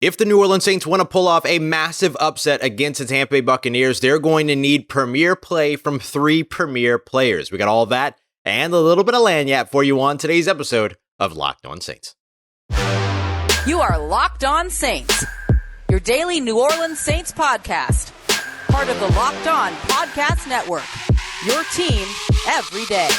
If the New Orleans Saints want to pull off a massive upset against the Tampa Bay Buccaneers, they're going to need premier play from 3 premier players. We got all that and a little bit of lanyap for you on today's episode of Locked On Saints. You are Locked On Saints, your daily New Orleans Saints podcast. Part of the Locked On Podcast Network, your team every day.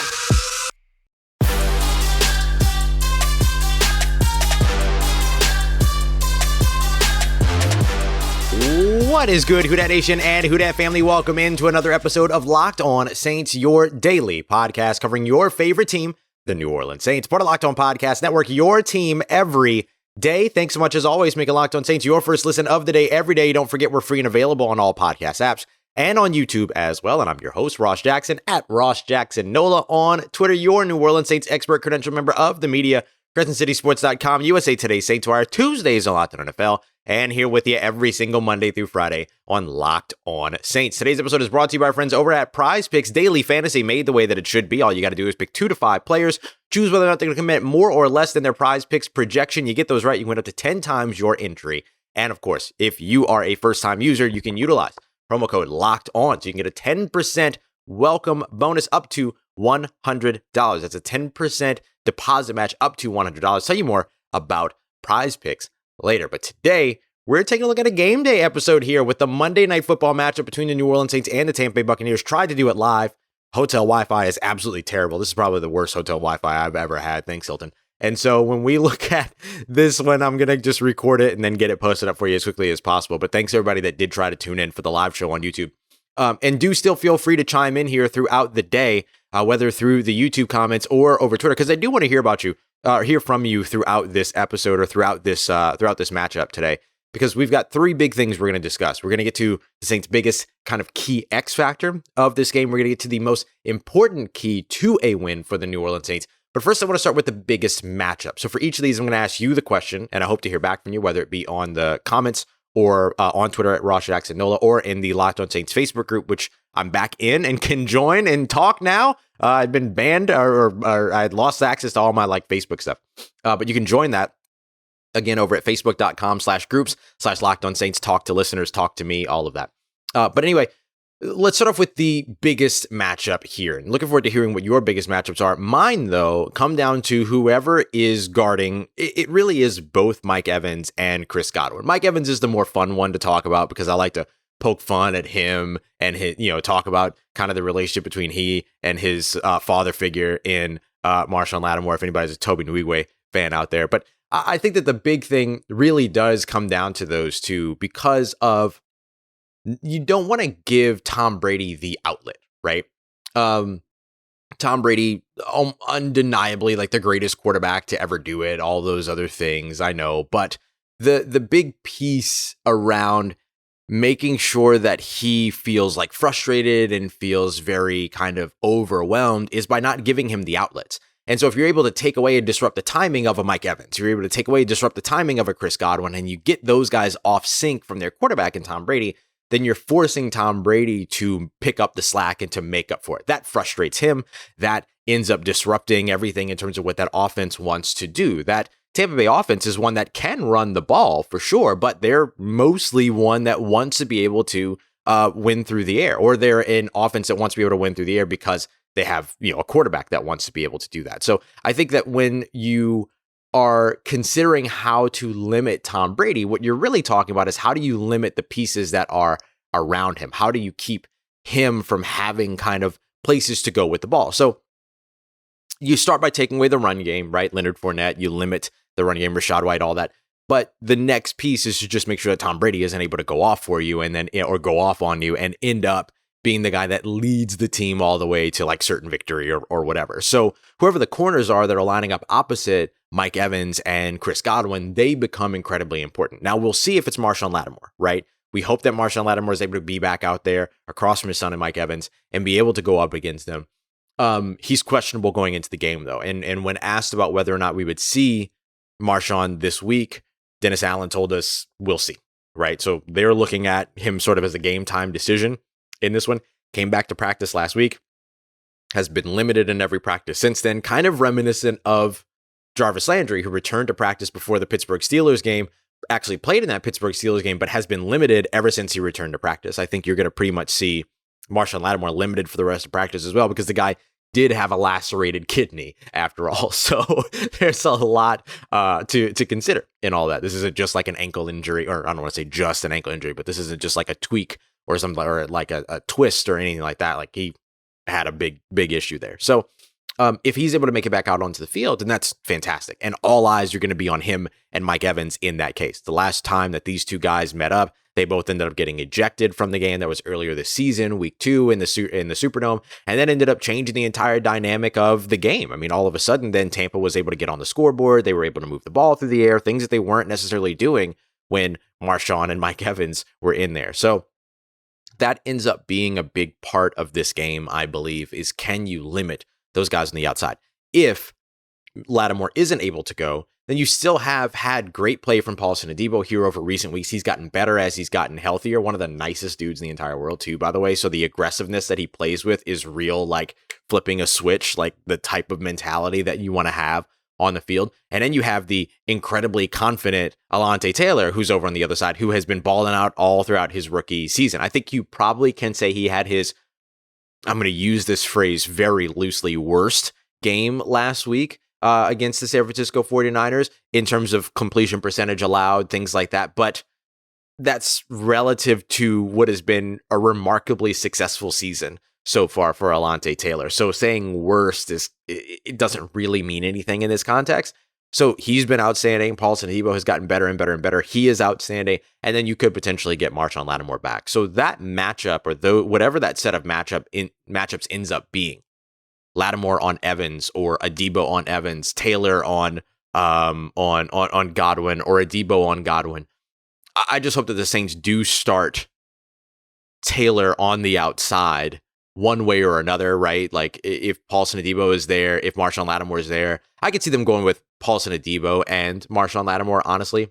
What is good, Who Dat Nation and Who Dat family? Welcome into another episode of Locked On Saints, your daily podcast covering your favorite team, the New Orleans Saints. Part of Locked On Podcast Network, your team every day. Thanks so much as always, making Locked On Saints your first listen of the day every day. Don't forget we're free and available on all podcast apps and on YouTube as well. And I'm your host, Ross Jackson, at Ross Jackson Nola on Twitter, your New Orleans Saints expert, credential member of the media, CrescentCitySports.com, USA Today Saints Wire, Tuesdays on Locked On NFL, and here with you every single Monday through Friday on Locked On Saints. Today's episode is brought to you by our friends over at Prize Picks. Daily fantasy made the way that it should be. All you got to do is pick 2 to 5 players, choose whether or not they're going to commit more or less than their Prize Picks projection. You get those right, you win up to 10 times your entry. And of course, if you are a first-time user, you can utilize promo code Locked On, so you can get a 10% welcome bonus up to $100. That's a 10% deposit match up to $100. Tell you more about Prize Picks later. But today, we're taking a look at a game day episode here with the Monday Night Football matchup between the New Orleans Saints and the Tampa Bay Buccaneers. Tried to do it live. Hotel Wi-Fi is absolutely terrible. This is probably the worst hotel Wi-Fi I've ever had. Thanks, Hilton. And so when we look at this one, I'm going to just record it and then get it posted up for you as quickly as possible. But thanks everybody that did try to tune in for the live show on YouTube. And do still feel free to chime in here throughout the day, whether through the YouTube comments or over Twitter, because I do want to hear about you. Hear from you throughout this episode or throughout this matchup today, because we've got 3 big things we're going to discuss. We're going to get to the Saints' biggest kind of key X factor of this game. We're going to get to the most important key to a win for the New Orleans Saints. But first, I want to start with the biggest matchup. So for each of these, I'm going to ask you the question, and I hope to hear back from you, whether it be on the comments or on Twitter at Ross Jackson Nola or in the Locked On Saints Facebook group, which I'm back in and can join and talk now. I'd been banned or I had lost access to all my Facebook stuff. But you can join that again over at facebook.com/groups/Locked On Saints. Talk to listeners, talk to me, all of that. But anyway, let's start off with the biggest matchup here. And looking forward to hearing what your biggest matchups are. Mine, though, come down to whoever is guarding. It really is both Mike Evans and Chris Godwin. Mike Evans is the more fun one to talk about because I like to poke fun at him and talk about kind of the relationship between he and his father figure in Marshon Lattimore, if anybody's a Toby Nwigwe fan out there. But I think that the big thing really does come down to those two because of you don't want to give Tom Brady the outlet, right? Tom Brady, undeniably like the greatest quarterback to ever do it, all those other things, I know. But the big piece around making sure that he feels like frustrated and feels very kind of overwhelmed is by not giving him the outlets. And so if you're able to take away and disrupt the timing of a Mike Evans, you're able to take away and disrupt the timing of a Chris Godwin, and you get those guys off sync from their quarterback and Tom Brady, then you're forcing Tom Brady to pick up the slack and to make up for it. That frustrates him. That ends up disrupting everything in terms of what that offense wants to do. That Tampa Bay offense is one that can run the ball for sure, but they're mostly one that wants to be able to win through the air, or they're an offense that wants to be able to win through the air because they have a quarterback that wants to be able to do that. So I think that when you are considering how to limit Tom Brady, what you're really talking about is how do you limit the pieces that are around him? How do you keep him from having kind of places to go with the ball? So you start by taking away the run game, right? Leonard Fournette, you limit the run game, Rachaad White, all that. But the next piece is to just make sure that Tom Brady isn't able to go off for you and then, or go off on you and end up being the guy that leads the team all the way to like certain victory or whatever. So whoever the corners are that are lining up opposite Mike Evans and Chris Godwin, they become incredibly important. Now we'll see if it's Marshon Lattimore, right? We hope that Marshon Lattimore is able to be back out there across from his son and Mike Evans and be able to go up against them. He's questionable going into the game though. And when asked about whether or not we would see Marshon this week, Dennis Allen told us we'll see, right? So they're looking at him sort of as a game time decision in this one. Came back to practice last week, has been limited in every practice since then, kind of reminiscent of Jarvis Landry, who returned to practice before the Pittsburgh Steelers game, actually played in that Pittsburgh Steelers game, but has been limited ever since he returned to practice. I think you're going to pretty much see Marshon Lattimore limited for the rest of practice as well, because the guy did have a lacerated kidney after all. So there's a lot to consider in all that. This isn't just like an ankle injury, or I don't want to say just an ankle injury, but this isn't just like a tweak or something, or like a twist or anything like that. Like, he had a big issue there. So if he's able to make it back out onto the field, then that's fantastic. And all eyes are going to be on him and Mike Evans in that case. The last time that these two guys met up, they both ended up getting ejected from the game. That was earlier this season, week 2 in the Superdome, and then ended up changing the entire dynamic of the game. I mean, all of a sudden, then Tampa was able to get on the scoreboard. They were able to move the ball through the air, things that they weren't necessarily doing when Marshon and Mike Evans were in there. So that ends up being a big part of this game, I believe, is can you limit those guys on the outside? If Lattimore isn't able to go, then you still have had great play from Paulson Adebo here over recent weeks. He's gotten better as he's gotten healthier. One of the nicest dudes in the entire world, too, by the way. So the aggressiveness that he plays with is real, like flipping a switch, like the type of mentality that you want to have on the field. And then you have the incredibly confident Alontae Taylor, who's over on the other side, who has been balling out all throughout his rookie season. I think you probably can say he had his, I'm going to use this phrase very loosely, worst game last week against the San Francisco 49ers in terms of completion percentage allowed, things like that. But that's relative to what has been a remarkably successful season so far for Alontae Taylor. So saying worst it doesn't really mean anything in this context. So he's been outstanding. Paulson Adebo has gotten better and better and better. He is outstanding. And then you could potentially get Marshon Lattimore back. So that matchup, or whatever that set of matchups ends up being, Lattimore on Evans or Adebo on Evans, Taylor on Godwin, or Adebo on Godwin. I just hope that the Saints do start Taylor on the outside one way or another, right? Like if Paulson Adebo is there, if Marshon Lattimore is there, I could see them going with Paulson Adebo and Marshon Lattimore, honestly.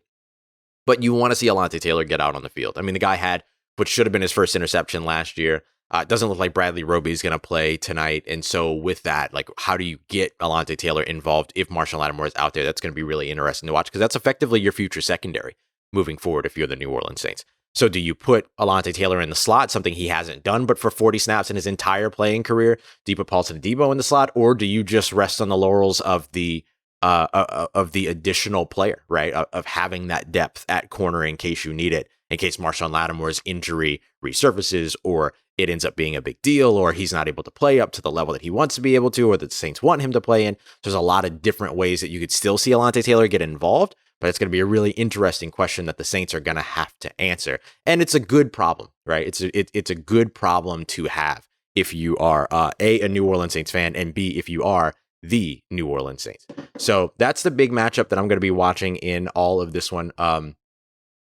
But you want to see Alontae Taylor get out on the field. I mean, the guy had what should have been his first interception last year. It doesn't look like Bradley Roby is going to play tonight. And so with that, like, how do you get Alontae Taylor involved if Marshon Lattimore is out there? That's going to be really interesting to watch, because that's effectively your future secondary moving forward if you're the New Orleans Saints. So do you put Alontae Taylor in the slot, something he hasn't done, but for 40 snaps in his entire playing career? Do you put Paulson Adebo in the slot, or do you just rest on the laurels of the additional player, right? Of having that depth at corner in case you need it, in case Marshon Lattimore's injury resurfaces, or it ends up being a big deal, or he's not able to play up to the level that he wants to be able to, or that the Saints want him to play in. There's a lot of different ways that you could still see Alontae Taylor get involved, but it's going to be a really interesting question that the Saints are going to have to answer. And it's a good problem, right? It's a good problem to have if you are a New Orleans Saints fan, and B, if you are the New Orleans Saints. So that's the big matchup that I'm going to be watching in all of this one,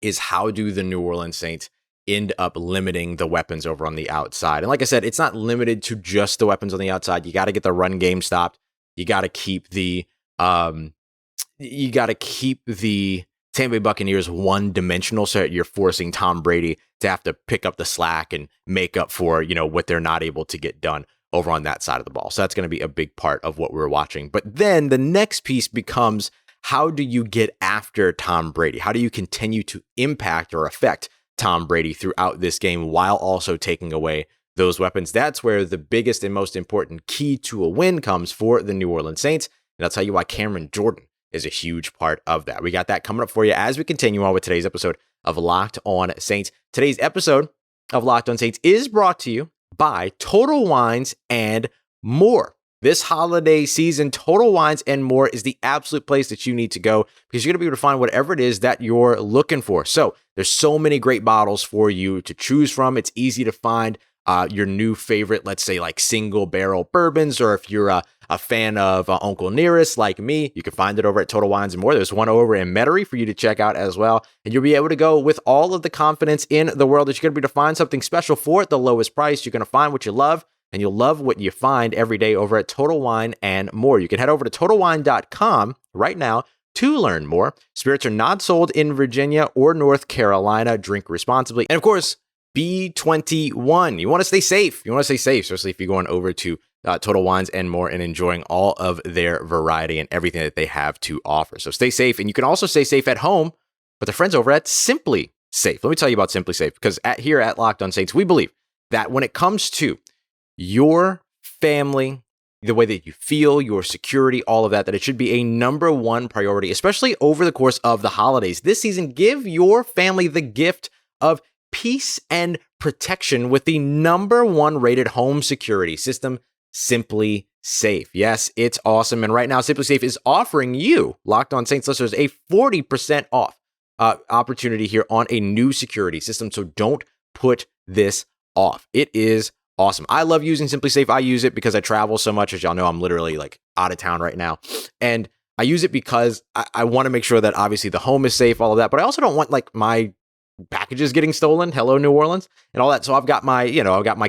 is how do the New Orleans Saints end up limiting the weapons over on the outside? And like I said, it's not limited to just the weapons on the outside. You got to get the run game stopped. You got to keep the Tampa Bay Buccaneers one-dimensional, so that you're forcing Tom Brady to have to pick up the slack and make up for, what they're not able to get done over on that side of the ball. So that's going to be a big part of what we're watching. But then the next piece becomes, how do you get after Tom Brady? How do you continue to impact or affect Tom Brady throughout this game while also taking away those weapons? That's where the biggest and most important key to a win comes for the New Orleans Saints. And I'll tell you why Cameron Jordan is a huge part of that. We got that coming up for you as we continue on with today's episode of Locked On Saints. Today's episode of Locked On Saints is brought to you by Total Wines and More. This holiday season, Total Wines and More is the absolute place that you need to go, because you're going to be able to find whatever it is that you're looking for. So there's so many great bottles for you to choose from. It's easy to find your new favorite, let's say like single barrel bourbons, or if you're a fan of Uncle Nearest like me, you can find it over at Total Wines and More. There's one over in Metairie for you to check out as well. And you'll be able to go with all of the confidence in the world that you're going to be able to find something special for at the lowest price. You're going to find what you love, and you'll love what you find every day over at Total Wine and More. You can head over to TotalWine.com right now to learn more. Spirits are not sold in Virginia or North Carolina. Drink responsibly. And of course, B21. You want to stay safe. Especially if you're going over to Total Wines and More and enjoying all of their variety and everything that they have to offer. So stay safe. And you can also stay safe at home but they're friends over at Simply Safe. Let me tell you about Simply Safe, because here at Locked On Saints, we believe that when it comes to your family, the way that you feel, your security, all of that it should be a number one priority, especially over the course of the holidays. This season, give your family the gift of peace and protection with the number one rated home security system, Simply Safe. Yes, it's awesome. And right now, Simply Safe is offering you, Locked On Saints listeners, a 40% off opportunity here on a new security system. So don't put this off. It is awesome. I love using Simply Safe. I use it because I travel so much. As y'all know, I'm literally like out of town right now. And I use it because I want to make sure that obviously the home is safe, all of that. But I also don't want like my packages getting stolen. Hello, New Orleans, and all that. So I've got my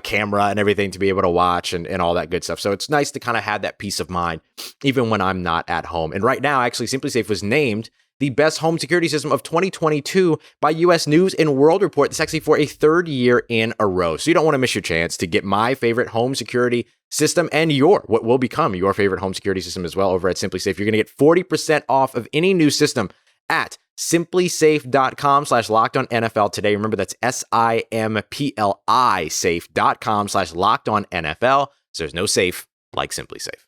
camera and everything to be able to watch and all that good stuff. So it's nice to kind of have that peace of mind, even when I'm not at home. And right now, actually, Simply Safe was named the best home security system of 2022 by U.S. News and World Report. It's actually for a third year in a row. So you don't want to miss your chance to get my favorite home security system and what will become your favorite home security system as well over at Simply Safe. You're going to get 40% off of any new system at simplysafe.com/lockedonnfl today. Remember, that's SIMPLI safe.com/lockedonnfl. So there's no safe like Simply Safe.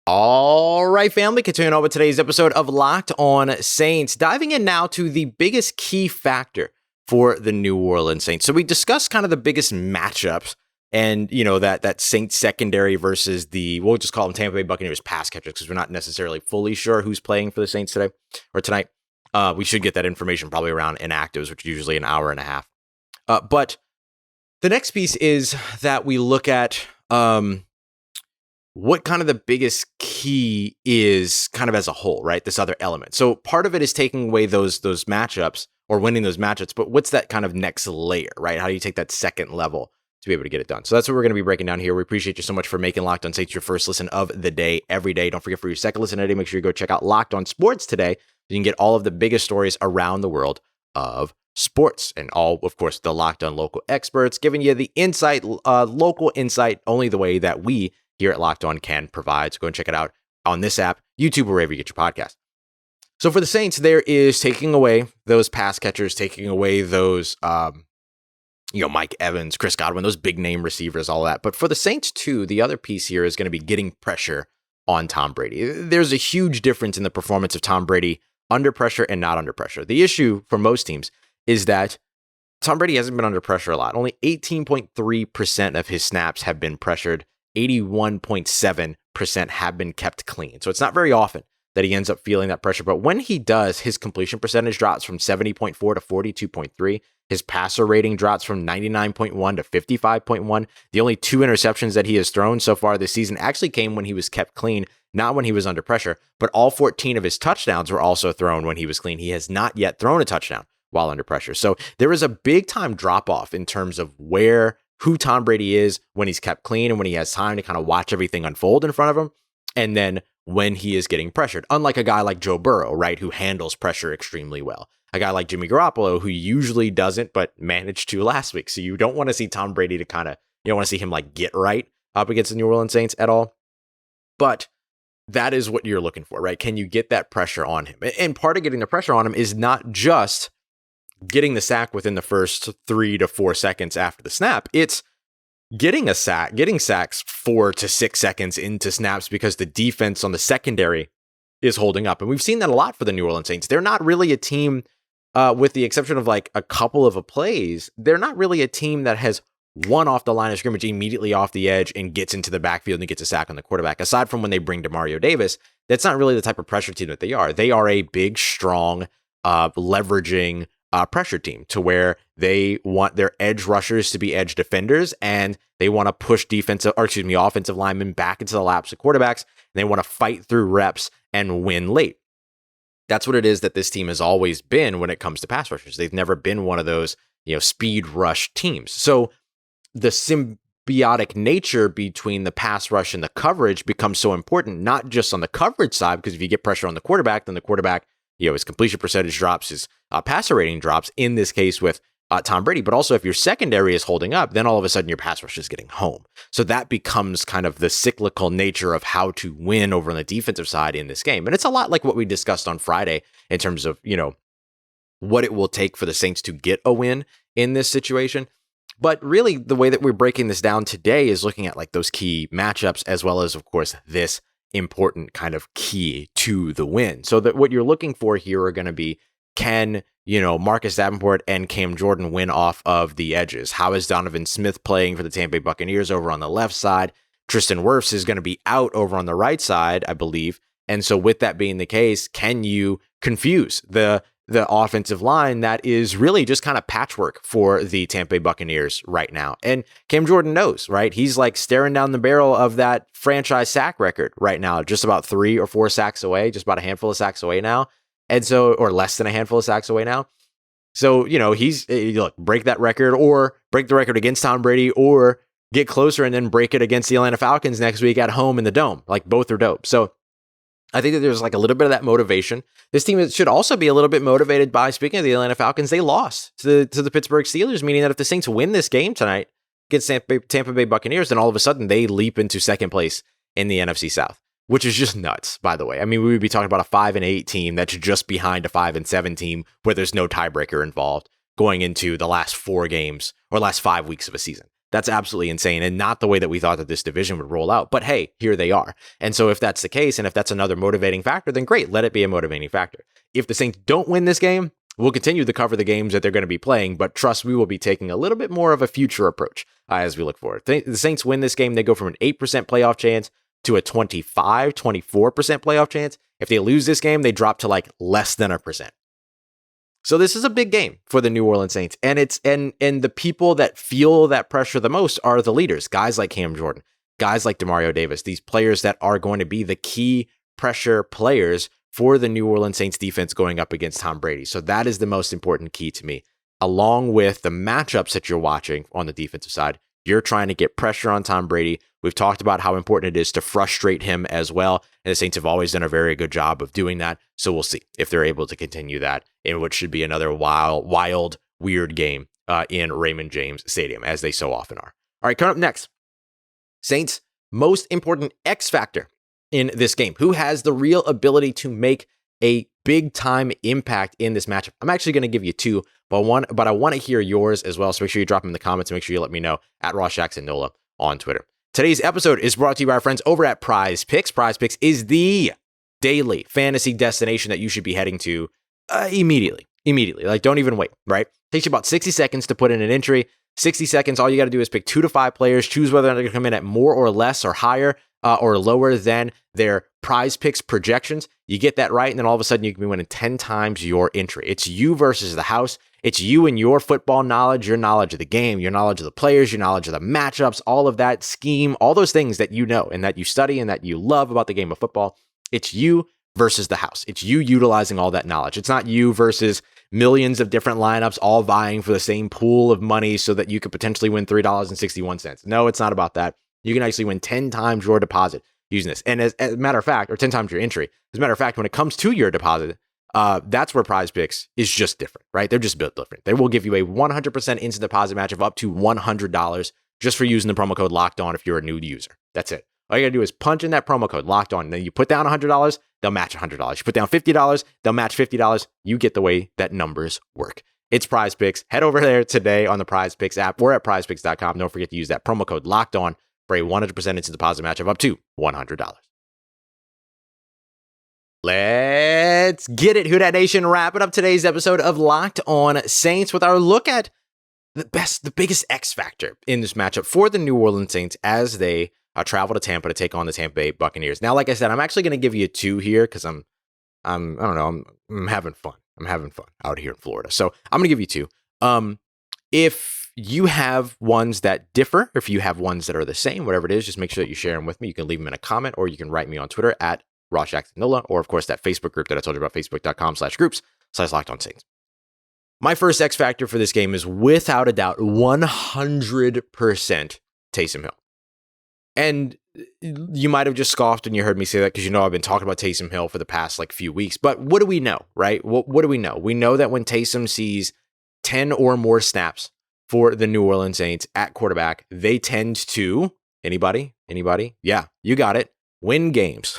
All right, family, continuing on with today's episode of Locked On Saints, diving in now to the biggest key factor for the New Orleans Saints. So we discussed kind of the biggest matchups and, that Saints secondary versus we'll just call them Tampa Bay Buccaneers pass catchers, because we're not necessarily fully sure who's playing for the Saints today or tonight. We should get that information probably around inactives, which is usually an hour and a half. But the next piece is that we look at what kind of the biggest key is kind of as a whole, right? This other element. So part of it is taking away those matchups or winning those matchups, but what's that kind of next layer, right? How do you take that second level to be able to get it done? So that's what we're going to be breaking down here. We appreciate you so much for making Locked On Saints your first listen of the day, every day. Don't forget, for your second listen today, make sure you go check out Locked On Sports today. You can get all of the biggest stories around the world of sports and all, of course, the Locked On local experts giving you the insight, local insight, only the way that we here at Locked On can provide. So go and check it out on this app, YouTube, or wherever you get your podcast. So for the Saints, there is taking away those pass catchers, taking away those, Mike Evans, Chris Godwin, those big name receivers, all that. But for the Saints too, the other piece here is going to be getting pressure on Tom Brady. There's a huge difference in the performance of Tom Brady under pressure and not under pressure. The issue for most teams is that Tom Brady hasn't been under pressure a lot. Only 18.3% of his snaps have been pressured. 81.7% have been kept clean. So it's not very often that he ends up feeling that pressure. But when he does, his completion percentage drops from 70.4 to 42.3. His passer rating drops from 99.1 to 55.1. The only 2 interceptions that he has thrown so far this season actually came when he was kept clean, not when he was under pressure. But all 14 of his touchdowns were also thrown when he was clean. He has not yet thrown a touchdown while under pressure. So there is a big time drop off in terms of who Tom Brady is when he's kept clean and when he has time to kind of watch everything unfold in front of him. And then when he is getting pressured, unlike a guy like Joe Burrow, right, who handles pressure extremely well. A guy like Jimmy Garoppolo, who usually doesn't, but managed to last week. So you don't want to see Tom Brady you don't want to see him like get right up against the New Orleans Saints at all. But that is what you're looking for, right? Can you get that pressure on him? And part of getting the pressure on him is not just getting the sack within the first 3 to 4 seconds after the snap. It's getting sacks 4 to 6 seconds into snaps because the defense on the secondary is holding up. And we've seen that a lot for the New Orleans Saints. They're not really a team, with the exception of like a couple of plays, they're not really a team that has won off the line of scrimmage immediately off the edge and gets into the backfield and gets a sack on the quarterback. Aside from when they bring DeMario Davis, that's not really the type of pressure team that they are. They are a big, strong, leveraging pressure team to where they want their edge rushers to be edge defenders, and they want to push offensive linemen back into the laps of quarterbacks, and they want to fight through reps and win late. That's what it is that this team has always been when it comes to pass rushers. They've never been one of those, speed rush teams. So the symbiotic nature between the pass rush and the coverage becomes so important, not just on the coverage side, because if you get pressure on the quarterback, then the quarterback, his completion percentage drops, his passer rating drops. In this case with Tom Brady. But also if your secondary is holding up, then all of a sudden your pass rush is getting home. So that becomes kind of the cyclical nature of how to win over on the defensive side in this game. And it's a lot like what we discussed on Friday in terms of, what it will take for the Saints to get a win in this situation. But really, the way that we're breaking this down today is looking at like those key matchups, as well as, of course, this important kind of key to the win. So that what you're looking for here are going to be, can, Marcus Davenport and Cam Jordan win off of the edges? How is Donovan Smith playing for the Tampa Bay Buccaneers over on the left side? Tristan Wirfs is going to be out over on the right side, I believe. And so with that being the case, can you confuse the offensive line that is really just kind of patchwork for the Tampa Bay Buccaneers right now? And Cam Jordan knows, right? He's like staring down the barrel of that franchise sack record right now, just about 3 or 4 sacks away, just about a handful of sacks away now. And so, or less than a handful of sacks away now. So, he's, look, break that record or break the record against Tom Brady or get closer and then break it against the Atlanta Falcons next week at home in the Dome. Like, both are dope. So I think that there's like a little bit of that motivation. This team should also be a little bit motivated by, speaking of the Atlanta Falcons, they lost to the Pittsburgh Steelers, meaning that if the Saints win this game tonight against Tampa Bay Buccaneers, then all of a sudden they leap into second place in the NFC South, which is just nuts, by the way. I mean, we would be talking about a 5-8 team that's just behind a 5-7 team where there's no tiebreaker involved going into the last 4 games or last 5 weeks of a season. That's absolutely insane and not the way that we thought that this division would roll out. But hey, here they are. And so if that's the case, and if that's another motivating factor, then great, let it be a motivating factor. If the Saints don't win this game, we'll continue to cover the games that they're going to be playing, but trust we will be taking a little bit more of a future approach as we look forward. The Saints win this game, they go from an 8% playoff chance to a 24% playoff chance. If they lose this game, they drop to like less than 1%. So this is a big game for the New Orleans Saints, and the people that feel that pressure the most are the leaders, guys like Cam Jordan, guys like Demario Davis, these players that are going to be the key pressure players for the New Orleans Saints defense going up against Tom Brady. So that is the most important key to me, along with the matchups that you're watching on the defensive side. You're trying to get pressure on Tom Brady. We've talked about how important it is to frustrate him as well. And the Saints have always done a very good job of doing that. So we'll see if they're able to continue that in what should be another wild, weird game in Raymond James Stadium, as they so often are. All right, coming up next, Saints' most important X factor in this game. Who has the real ability to make a big time impact in this matchup? I'm actually going to give you 2, but I want to hear yours as well. So make sure you drop them in the comments and make sure you let me know at Ross Jackson Nola on Twitter. Today's episode is brought to you by our friends over at Prize Picks. Prize Picks is the daily fantasy destination that you should be heading to immediately. Like, don't even wait, right? Takes you about 60 seconds to put in an entry. 60 seconds, all you got to do is pick 2 to 5 players, choose whether they're going to come in at more or less or higher or lower than their Prize Picks projections. You get that right, and then all of a sudden you can be winning 10 times your entry. It's you versus the house. It's you and your football knowledge, your knowledge of the game, your knowledge of the players, your knowledge of the matchups, all of that scheme, all those things that you know and that you study and that you love about the game of football. It's you versus the house. It's you utilizing all that knowledge. It's not you versus millions of different lineups all vying for the same pool of money so that you could potentially win $3.61. No, it's not about that. You can actually win 10 times your deposit using this. And as a matter of fact, or 10 times your entry. As a matter of fact, when it comes to your deposit, that's where Prize Picks is just different, right? They're just built different. They will give you a 100% instant deposit match of up to $100 just for using the promo code Locked On if you're a new user. That's it. All you got to do is punch in that promo code Locked On. And then you put down $100, they'll match $100. You put down $50, they'll match $50. You get the way that numbers work. It's Prize Picks. Head over there today on the Prize Picks app. We're at prizepicks.com. Don't forget to use that promo code Locked On for a 100% instant deposit match of up to $100. Let's get it, Who Dat Nation. Wrapping up today's episode of Locked On Saints with our look at the biggest X factor in this matchup for the New Orleans Saints as they travel to Tampa to take on the Tampa Bay Buccaneers. Now, like I said, I'm actually going to give you 2 here because I'm having fun. I'm having fun out here in Florida. So I'm going to give you 2. If you have ones that differ, or if you have ones that are the same, whatever it is, just make sure that you share them with me. You can leave them in a comment, or you can write me on Twitter at Ross Jackson Nola, or of course that Facebook group that I told you about, facebook.com/groups/Locked-On-Saints. My first X factor for this game is without a doubt 100% Taysom Hill. And you might have just scoffed when you heard me say that because I've been talking about Taysom Hill for the past few weeks. But what do we know, right? What do we know? We know that when Taysom sees 10 or more snaps for the New Orleans Saints at quarterback, they tend to, anybody? Yeah, you got it. Win games.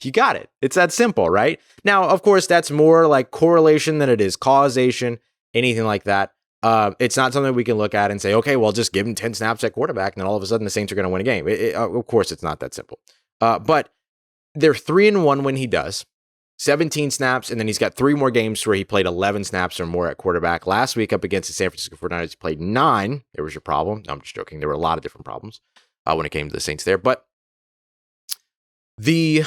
You got it. It's that simple, right? Now, of course, that's more like correlation than it is causation, anything like that. It's not something we can look at and say, okay, well, just give him 10 snaps at quarterback, and then all of a sudden the Saints are going to win a game. Of course, it's not that simple. But they're 3-1 when he does. 17 snaps, and then he's got 3 more games where he played 11 snaps or more at quarterback. Last week up against the San Francisco 49ers, he played 9. There was your problem. No, I'm just joking. There were a lot of different problems when it came to the Saints there. But the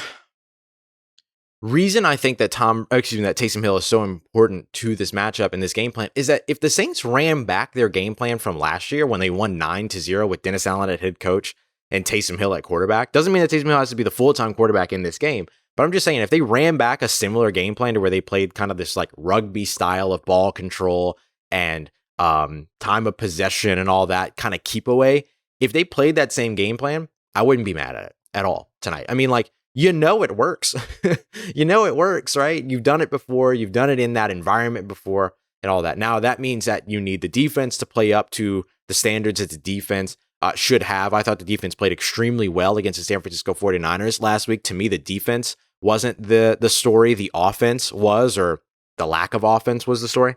reason I think that Taysom Hill is so important to this matchup and this game plan is that if the Saints ran back their game plan from last year when they won 9-0 with Dennis Allen at head coach and Taysom Hill at quarterback, doesn't mean that Taysom Hill has to be the full-time quarterback in this game. But I'm just saying, if they ran back a similar game plan to where they played kind of this like rugby style of ball control and time of possession and all that kind of keep away, if they played that same game plan, I wouldn't be mad at it at all tonight. I mean, like, it works. It works, right? You've done it before. You've done it in that environment before and all that. Now, that means that you need the defense to play up to the standards that the defense should have. I thought the defense played extremely well against the San Francisco 49ers last week. To me, the defense wasn't the story. The offense was, or the lack of offense was the story.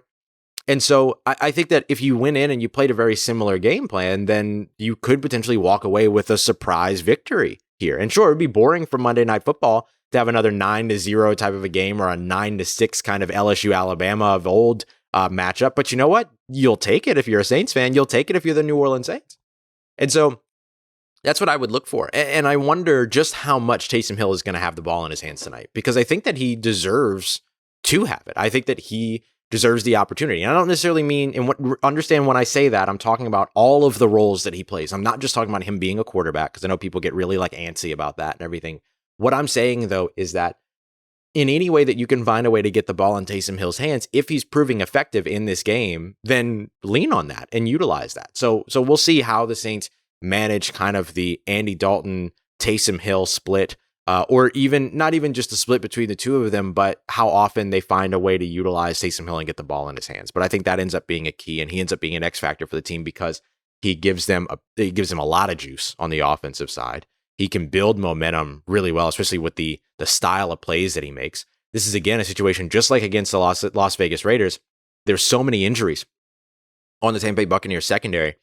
And so I think that if you went in and you played a very similar game plan, then you could potentially walk away with a surprise victory here. And sure, it'd be boring for Monday Night Football to have another 9-0 type of a game or a 9-6 kind of LSU Alabama of old matchup. But you know what? You'll take it if you're a Saints fan. You'll take it if you're the New Orleans Saints. And so that's what I would look for. And I wonder just how much Taysom Hill is going to have the ball in his hands tonight, because I think that he deserves to have it. I think that he deserves the opportunity. And I don't necessarily mean, and understand when I say that, I'm talking about all of the roles that he plays. I'm not just talking about him being a quarterback, because I know people get really like antsy about that and everything. What I'm saying, though, is that in any way that you can find a way to get the ball in Taysom Hill's hands, if he's proving effective in this game, then lean on that and utilize that. So we'll see how the Saints manage kind of the Andy Dalton, Taysom Hill split, or even not even just a split between the two of them, but how often they find a way to utilize Taysom Hill and get the ball in his hands. But I think that ends up being a key, and he ends up being an X factor for the team because he gives them a lot of juice on the offensive side. He can build momentum really well, especially with the style of plays that he makes. This is, again, a situation just like against the Las Vegas Raiders. There's so many injuries on the Tampa Bay Buccaneers secondary.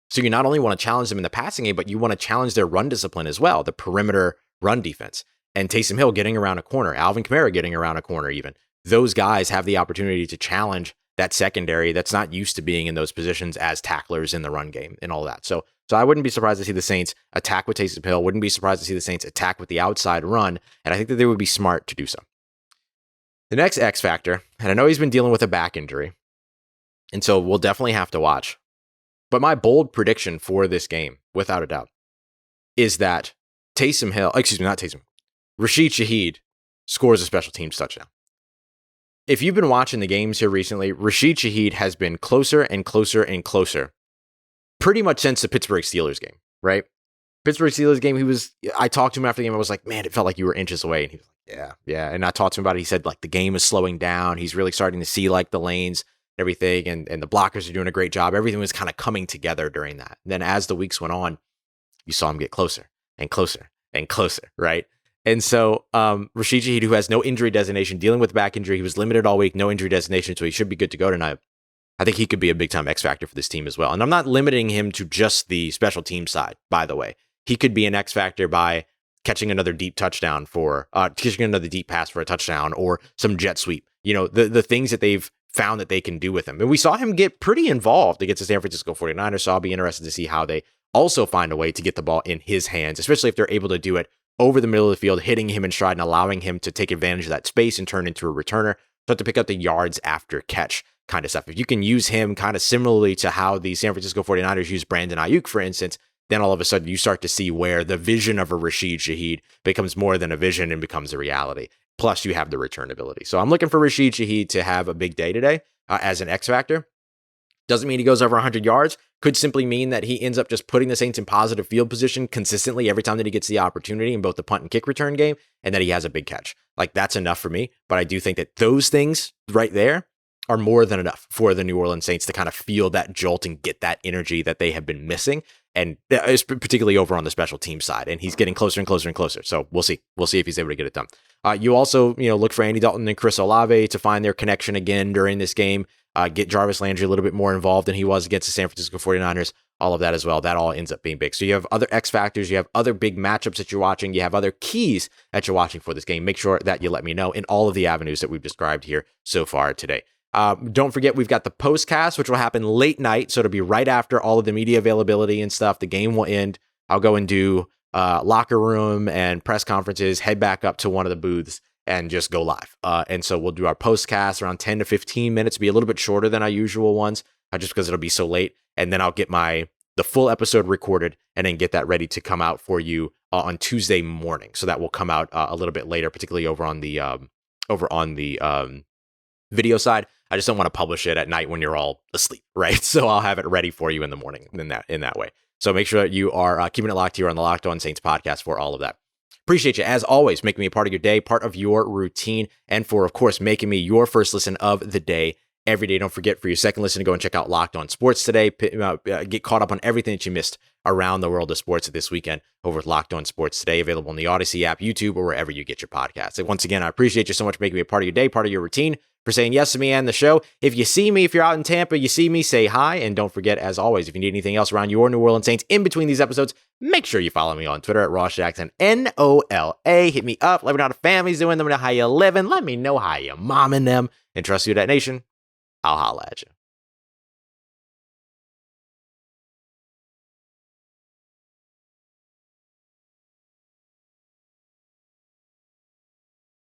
So you not only want to challenge them in the passing game, but you want to challenge their run discipline as well, the perimeter run defense. And Taysom Hill getting around a corner, Alvin Kamara getting around a corner even. Those guys have the opportunity to challenge that secondary that's not used to being in those positions as tacklers in the run game and all that. So I wouldn't be surprised to see the Saints attack with Taysom Hill. Wouldn't be surprised to see the Saints attack with the outside run. And I think that they would be smart to do so. The next X factor, and I know he's been dealing with a back injury, and so we'll definitely have to watch. But my bold prediction for this game, without a doubt, is that Rashid Shaheed scores a special teams touchdown. If you've been watching the games here recently, Rashid Shaheed has been closer and closer and closer pretty much since the Pittsburgh Steelers game, right? Pittsburgh Steelers game, I talked to him after the game. I was like, man, it felt like you were inches away. And he was like, yeah. And I talked to him about it. He said, like, the game is slowing down. He's really starting to see, like, the lanes, everything, and the blockers are doing a great job. Everything was kind of coming together during that. And then as the weeks went on, you saw him get closer and closer and closer, right? And so Rashid Shaheed, who has no injury designation, dealing with back injury, he was limited all week, no injury designation, so he should be good to go tonight. I think he could be a big-time X factor for this team as well. And I'm not limiting him to just the special team side, by the way. He could be an X factor by catching another deep touchdown catching another deep pass for a touchdown, or some jet sweep. You know, the things that they've found that they can do with him. And we saw him get pretty involved against the San Francisco 49ers, so I'll be interested to see how they also find a way to get the ball in his hands, especially if they're able to do it over the middle of the field, hitting him in stride and allowing him to take advantage of that space and turn into a returner, so to pick up the yards after catch kind of stuff. If you can use him kind of similarly to how the San Francisco 49ers use Brandon Ayuk, for instance, then all of a sudden you start to see where the vision of a Rashid Shaheed becomes more than a vision and becomes a reality. Plus, you have the return ability. So I'm looking for Rashid Shaheed to have a big day today as an X factor. Doesn't mean he goes over 100 yards. Could simply mean that he ends up just putting the Saints in positive field position consistently every time that he gets the opportunity in both the punt and kick return game, and that he has a big catch. Like, that's enough for me. But I do think that those things right there are more than enough for the New Orleans Saints to kind of feel that jolt and get that energy that they have been missing. And particularly over on the special team side. And he's getting closer and closer and closer. So we'll see. We'll see if he's able to get it done. You also, look for Andy Dalton and Chris Olave to find their connection again during this game. Get Jarvis Landry a little bit more involved than he was against the San Francisco 49ers. All of that as well. That all ends up being big. So you have other X factors. You have other big matchups that you're watching. You have other keys that you're watching for this game. Make sure that you let me know in all of the avenues that we've described here so far today. Don't forget, we've got the postcast, which will happen late night. So it'll be right after all of the media availability and stuff. The game will end. I'll go and do locker room and press conferences, head back up to one of the booths and just go live. And so we'll do our postcast around 10 to 15 minutes, be a little bit shorter than our usual ones, just because it'll be so late. And then I'll get the full episode recorded and then get that ready to come out for you on Tuesday morning. So that will come out a little bit later, particularly over on the video side. I just don't want to publish it at night when you're all asleep, right? So I'll have it ready for you in the morning in that way. So make sure that you are keeping it locked here on the Locked On Saints podcast for all of that. Appreciate you, as always, making me a part of your day, part of your routine, and for, of course, making me your first listen of the day every day. Don't forget, for your second listen, to go and check out Locked On Sports today. Get caught up on everything that you missed around the world of sports this weekend over with Locked On Sports today, available on the Odyssey app, YouTube, or wherever you get your podcasts. And once again, I appreciate you so much for making me a part of your day, part of your routine, for saying yes to me and the show. If you're out in Tampa, you see me, say hi. And don't forget, as always, if you need anything else around your New Orleans Saints in between these episodes, make sure you follow me on Twitter at Ross Jackson, NOLA. Hit me up. Let me know how the family's doing. Let me know how you're living. Let me know how you're momming them. And trust you, that nation. I'll holla at you.